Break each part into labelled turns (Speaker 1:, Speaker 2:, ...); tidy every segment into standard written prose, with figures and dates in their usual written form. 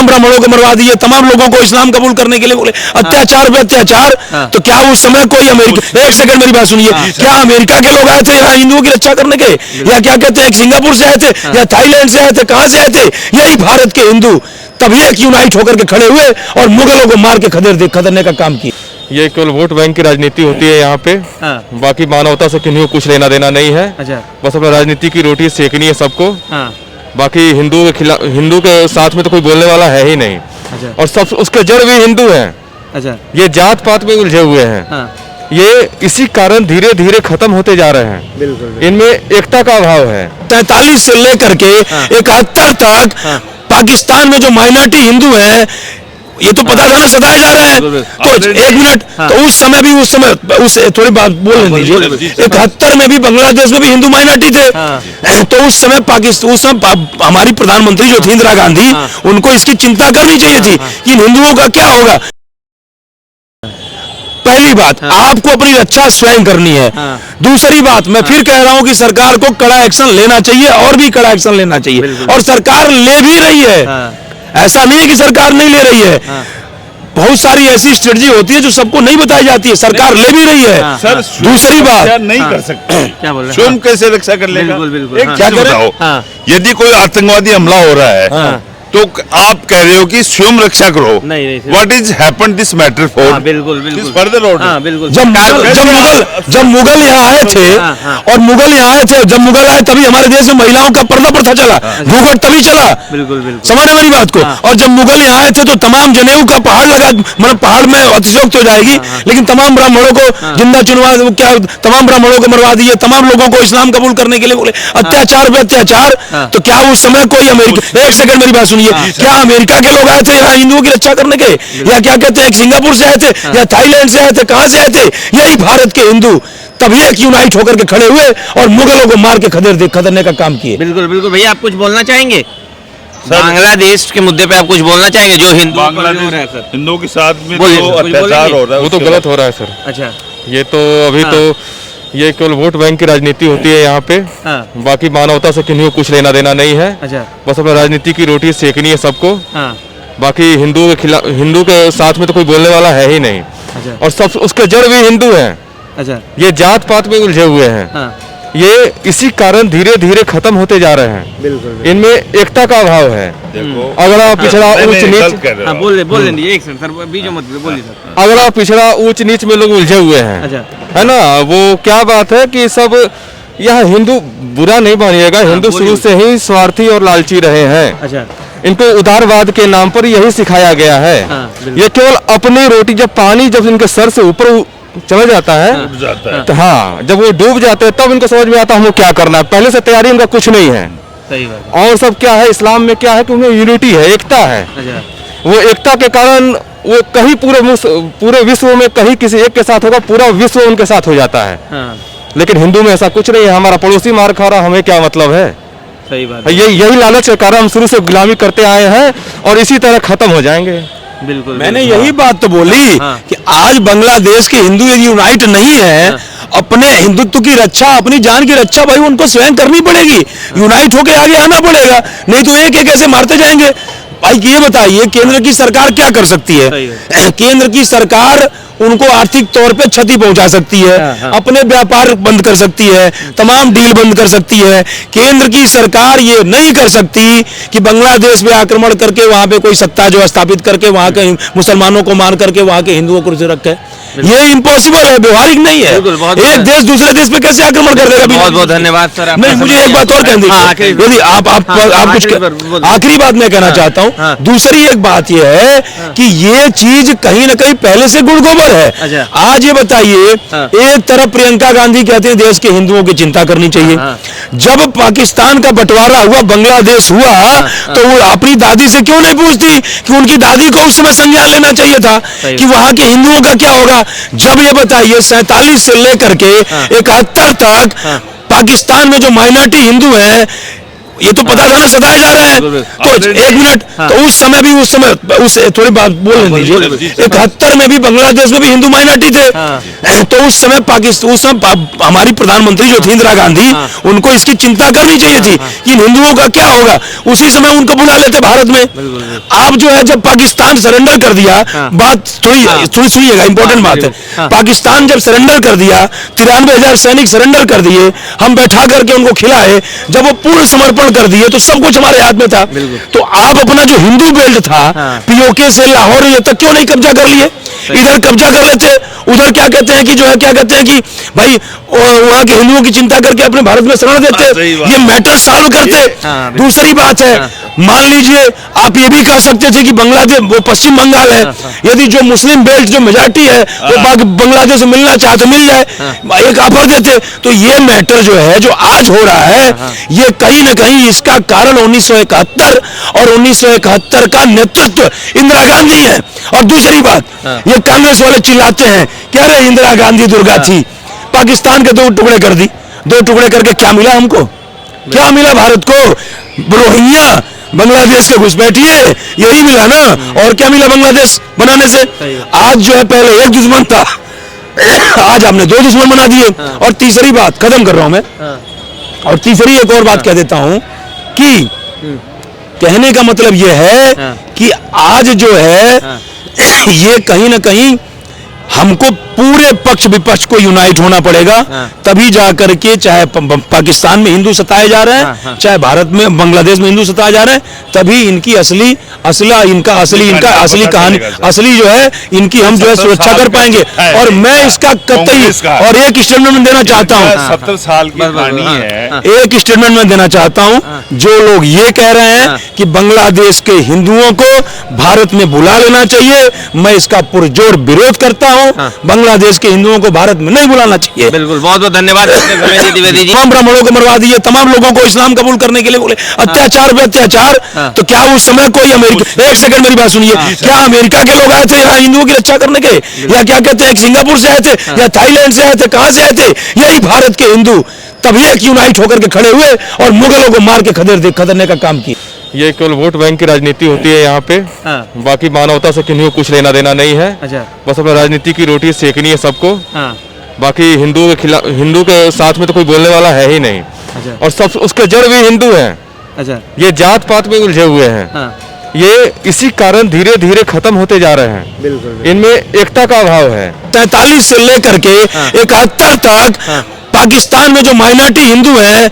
Speaker 1: ब्राह्मणों को मरवा दिए, तमाम लोगों को इस्लाम कबूल करने के लिए बोले, अत्याचार पे अत्याचार। तो क्या उस समय कोई अमेरिका, एक सेकंड मेरी बात सुनिए, क्या अमेरिका के लोग आए थे यहाँ हिंदुओं की रक्षा करने के, या क्या कहते हैं सिंगापुर से आए थे, या थाईलैंड से आए थे, कहां से आए थे? यही भारत के हिंदू तभी एक यूनाइट होकर के खड़े हुए और मुगलों को मार के खदेड़ने का काम किया।
Speaker 2: ये केवल वोट बैंक की राजनीति होती है यहाँ पे। बाकी मानवता से किन्हीं को कुछ लेना देना नहीं है। बस अपना राजनीति की रोटी सेकनी है सबको। बाकी हिंदू के खिलाफ, हिंदू के साथ में तो कोई बोलने वाला है ही नहीं। और सब उसके जड़ भी हिंदू हैं। ये जात पात में उलझे हुए हैं। ये इसी कारण धीरे धीरे खत्म होते जा रहे हैं। बिल्कुल। इनमें एकता का अभाव है।
Speaker 1: 43 से लेकर के 71 तक पाकिस्तान में जो माइनॉरिटी हिंदू हैं, ये तो पता था ना, सताए जा रहे हैं। तो एक मिनट, तो उस समय उस थोड़ी बात बोल दीजिए, 71 में भी बांग्लादेश में भी हिंदू माइनॉरिटी थे। तो उस समय पाकिस्तान, हमारी प्रधानमंत्री जो थी इंदिरा गांधी, उनको इसकी चिंता करनी चाहिए थी कि इन हिंदुओं का क्या होगा। पहली बात, आपको अपनी रक्षा स्वयं करनी है। दूसरी बात, मैं फिर कह रहा हूं कि सरकार को कड़ा एक्शन लेना चाहिए, और भी कड़ा एक्शन लेना चाहिए, और सरकार ले भी रही है। ऐसा नहीं है कि सरकार नहीं ले रही है। बहुत सारी ऐसी स्ट्रेटजी होती है जो सबको नहीं बताई जाती है, सरकार ले भी रही है।
Speaker 3: सर,
Speaker 1: दूसरी बात,
Speaker 3: नहीं कर सकते,
Speaker 4: क्या बोल रहे हैं?
Speaker 3: स्वयं कैसे रक्षा कर लेगा?
Speaker 4: बिल्कुल।
Speaker 3: एक क्या बताओ, यदि कोई आतंकवादी हमला हो रहा है तो आप कह रहे हो कि स्वयं रक्षा करो।
Speaker 4: नहीं,
Speaker 3: what is happen this matter for?
Speaker 4: बिल्कुल।
Speaker 3: Further order.
Speaker 4: बिल्कुल।
Speaker 1: जब मुगल यहाँ आए थे, और मुगल यहाँ आए थे, जब मुगल आए तभी हमारे देश में महिलाओं का पर्दा प्रथा चला, घूंघट तभी चला।
Speaker 4: बिल्कुल।
Speaker 1: समझ रहे मेरी बात को? और जब मुगल यहाँ आए थे तो तमाम जनेऊ का पहाड़ लगा, मतलब पहाड़ में अतिशयोक्ति हो जाएगी, लेकिन तमाम ब्राह्मणों को जिंदा चुनवा, क्या तमाम ब्राह्मणों को मरवा दिए, तमाम लोगों को इस्लाम कबूल करने के लिए बोले, अत्याचार पे अत्याचार। तो क्या उस समय कोई अमेरिका, एक सेकंड मेरी बात सुनिए, क्या अमेरिका के लोग आए थे यहाँ हिंदुओं की रक्षा करने के, या क्या कहते हैं सिंगापुर से आए थे, या थाईलैंड से आए थे, कहां से आए थे? यही भारत के हिंदू तभी एक यूनाइट होकर के खड़े हुए और मुगलों को मार के खदेड़ने का काम किए।
Speaker 4: बिल्कुल। भैया, आप कुछ बोलना चाहेंगे? बांग्लादेश के मुद्दे पे आप कुछ बोलना चाहेंगे? जो
Speaker 3: हिंदुओं के साथ में जो अत्याचार हो रहा है
Speaker 2: वो तो गलत हो रहा है सर।
Speaker 4: अच्छा,
Speaker 2: ये तो अभी तो ये केवल वोट बैंक की राजनीति होती है यहाँ पे। बाकी मानवता से किन्हीं को कुछ लेना देना नहीं है। बस अपना राजनीति की रोटी सेकनी है सबको। बाकी हिंदू के खिलाफ, हिंदू के साथ में तो कोई बोलने वाला है ही नहीं। और सब उसके जड़ भी हिंदू हैं। ये जात पात में उलझे हुए हैं। ये इसी कारण धीरे धीरे खत्म होते जा रहे हैं। बिल्कुल। इनमें एकता का अभाव है। अगर आप पिछड़ा ऊंच नीच, अगर आप पिछड़ा ऊंच नीच में लोग उलझे हुए हैं, है ना, वो क्या बात है कि सब यह हिंदू, बुरा नहीं मानिएगा, हिंदू शुरू से ही स्वार्थी और लालची रहे हैं। इनको उदारवाद के नाम पर यही सिखाया गया है। ये केवल अपनी रोटी, जब पानी जब इनके सर से ऊपर चला जाता है, तो हाँ, जब वो डूब जाते हैं तब इनको समझ में आता है हमें क्या करना है। पहले से तैयारी इनका कुछ नहीं है।
Speaker 4: सही बात।
Speaker 2: और सब क्या है, इस्लाम में क्या है कि उनमें यूनिटी है, एकता है। वो एकता के कारण वो कहीं पूरे विश्व में कहीं किसी एक के साथ होगा, पूरा विश्व उनके साथ हो जाता है। लेकिन हिंदू में ऐसा कुछ नहीं है। हमारा पड़ोसी मार खा रहा, हमें क्या मतलब है?
Speaker 4: सही बात है।
Speaker 2: यही लालच के कारण हम शुरू से गुलामी करते आए हैं और इसी तरह खत्म हो जाएंगे।
Speaker 4: बिल्कुल।
Speaker 1: मैंने यही बात तो बोली कि आज बांग्लादेश के हिंदू यदि यूनाइट नहीं है, अपने हिंदुत्व की रक्षा, अपनी जान की रक्षा भाई उनको स्वयं करनी पड़ेगी। यूनाइट होके आगे आना पड़ेगा, नहीं तो एक एक ऐसे मारते जाएंगे। भाई ये बताइए, केंद्र की सरकार क्या कर सकती है? केंद्र की सरकार उनको आर्थिक तौर पे क्षति पहुंचा सकती है, अपने व्यापार बंद कर सकती है, तमाम डील बंद कर सकती है। केंद्र की सरकार ये नहीं कर सकती कि बांग्लादेश में आक्रमण करके वहां पे कोई सत्ता जो स्थापित करके वहां के मुसलमानों को मार करके वहां के हिंदुओं को रखे। ये इम्पॉसिबल है, व्यवहारिक नहीं है। एक देश दूसरे देश पे कैसे आक्रमण कर देगा?
Speaker 4: बहुत बहुत धन्यवाद सर।
Speaker 1: नहीं, मुझे एक बात और कहनी थी, यदि आप कुछ आखिरी बात मैं कहना चाहता हूँ। दूसरी एक बात यह है कि ये चीज कहीं ना कहीं पहले से गुड़ गोबर है। आज ये बताइए, एक तरफ प्रियंका गांधी कहते हैं देश के हिंदुओं की चिंता करनी चाहिए। जब पाकिस्तान का बंटवारा हुआ, बांग्लादेश हुआ, तो वो अपनी दादी से क्यों नहीं पूछती कि उनकी दादी को उस समय संज्ञान लेना चाहिए था कि वहां के हिंदुओं का क्या होगा? जब ये बताइए 47 से लेकर के 71 तक पाकिस्तान में जो माइनॉरिटी हिंदू हैं, ये तो पता था ना सताए जा रहे हैं। तो एक मिनट, तो उस समय उस थोड़ी बात बोलने दीजिए। 71 में भी बांग्लादेश में भी हिंदू माइनॉरिटी थे। तो उस समय पाकिस्तान, उस समय हमारी प्रधानमंत्री जो थी इंदिरा गांधी, उनको इसकी चिंता करनी चाहिए थी कि इन हिंदुओं का क्या होगा। उसी समय उनको बुला लेते भारत में। आप जो है जब पाकिस्तान सरेंडर कर दिया, बात थोड़ी सुनिएगा, इंपॉर्टेंट बात है। पाकिस्तान जब सरेंडर कर दिया, 93,000 सैनिक सरेंडर कर दिए, हम बैठा करके उनको खिलाए, जब वो पूर्ण समर्पण कर दिए तो सब कुछ हमारे हाथ में था। तो आप अपना जो हिंदू बेल्ट था, पीओके से लाहौर ये तक क्यों नहीं कब्जा कर लिए? इधर कब्जा कर लेते, उधर क्या कहते हैं कि जो है क्या कहते हैं कि भाई वहां के हिंदुओं की चिंता करके अपने भारत में शरण देते, ये मैटर सॉल्व करते। दूसरी बात है, मान लीजिए आप ये भी कह सकते थे कि बांग्लादेश, वो पश्चिम बंगाल है, यदि जो मुस्लिम बेल्ट जो मेजॉरिटी है वो बांग्लादेश से मिलना चाहे तो मिल जाए, एक ऑफर देते। तो ये मैटर जो है जो आज हो रहा है, ये कहीं ना कहीं इसका कारण 1971 और 1971 का नेतृत्व इंदिरा गांधी है। और दूसरी बात, ये कांग्रेस वाले चिल्लाते हैं कि अरे इंदिरा गांधी दुर्गा थी, पाकिस्तान के 2 टुकड़े कर दी। 2 टुकड़े करके क्या मिला हमको? क्या मिला भारत को? रोहिंग्या, बांग्लादेश के घुसपैठिए, यही मिला ना। और क्या मिला बांग्लादेश बनाने से? आज जो है पहले एक दुश्मन था, आज हमने 2 दुश्मन बना दिए। और तीसरी बात खत्म कर रहा हूं मैं, और तीसरी एक और बात कह देता हूं कि कहने का मतलब यह है कि आज जो है ये कहीं ना कहीं हमको पूरे पक्ष विपक्ष को यूनाइट होना पड़ेगा, तभी जाकर के, चाहे पाकिस्तान में हिंदू सताए जा रहे हैं, चाहे भारत में बांग्लादेश में हिंदू सताए जा रहे हैं, तभी इनकी असली कहानी, असली जो है इनकी हम जो है सुरक्षा कर पाएंगे। और मैं इसका कतई और एक स्टेटमेंट देना चाहता हूं,
Speaker 3: 70 साल की कहानी है।
Speaker 1: एक स्टेटमेंट में देना चाहता हूं, जो लोग ये कह रहे हैं कि बांग्लादेश के हिंदुओं को भारत में बुला लेना चाहिए, मैं इसका पुरजोर विरोध करता हूं। बांग्लादेश के हिंदुओं को भारत में नहीं बुलाना चाहिए।
Speaker 4: बिल्कुल, बहुत बहुत धन्यवाद द्विवेदी जी।
Speaker 1: तमाम ब्राह्मणों को मरवा दिए, तमाम लोगों को इस्लाम कबूल करने के लिए बोले, अत्याचार पे अत्याचार। तो क्या उस समय कोई अमेरिका, एक सेकंड मेरी बात सुनिए, क्या अमेरिका के लोग आए थे यहाँ हिंदुओं की रक्षा करने के? या क्या कहते हैं सिंगापुर से आए थे, या थाईलैंड से आए थे, कहां से आए थे? यही भारत के हिंदू तभी एक यूनाइट होकर के खड़े हुए और मुगलों को मार के खदेड़ने का काम किया।
Speaker 2: ये केवल वोट बैंक की राजनीति होती है यहाँ पे। बाकी मानवता से किन्हीं को कुछ लेना देना नहीं है। बस अपना राजनीति की रोटी सेकनी है सबको। बाकी हिंदू के साथ में तो कोई बोलने वाला है ही नहीं। और सब उसके जड़ भी हिंदू हैं। ये जात पात में उलझे हुए हैं। ये इसी कारण धीरे धीरे खत्म होते जा रहे हैं। इनमें एकता का अभाव है।
Speaker 1: 43 से लेकर के 71 तक पाकिस्तान में जो माइनॉरिटी हिंदू है,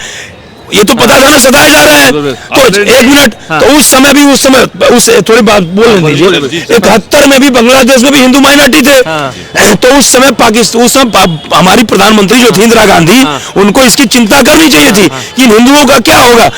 Speaker 1: ये तो पता था ना सताए जा रहे हैं। तो एक मिनट, तो उस समय थोड़ी बात बोलने दीजिए। 71 में भी बांग्लादेश में भी हिंदू माइनॉरिटी थे। तो उस समय हमारी प्रधानमंत्री जो थी इंदिरा गांधी, उनको इसकी चिंता करनी चाहिए थी कि इन हिंदुओं का क्या होगा।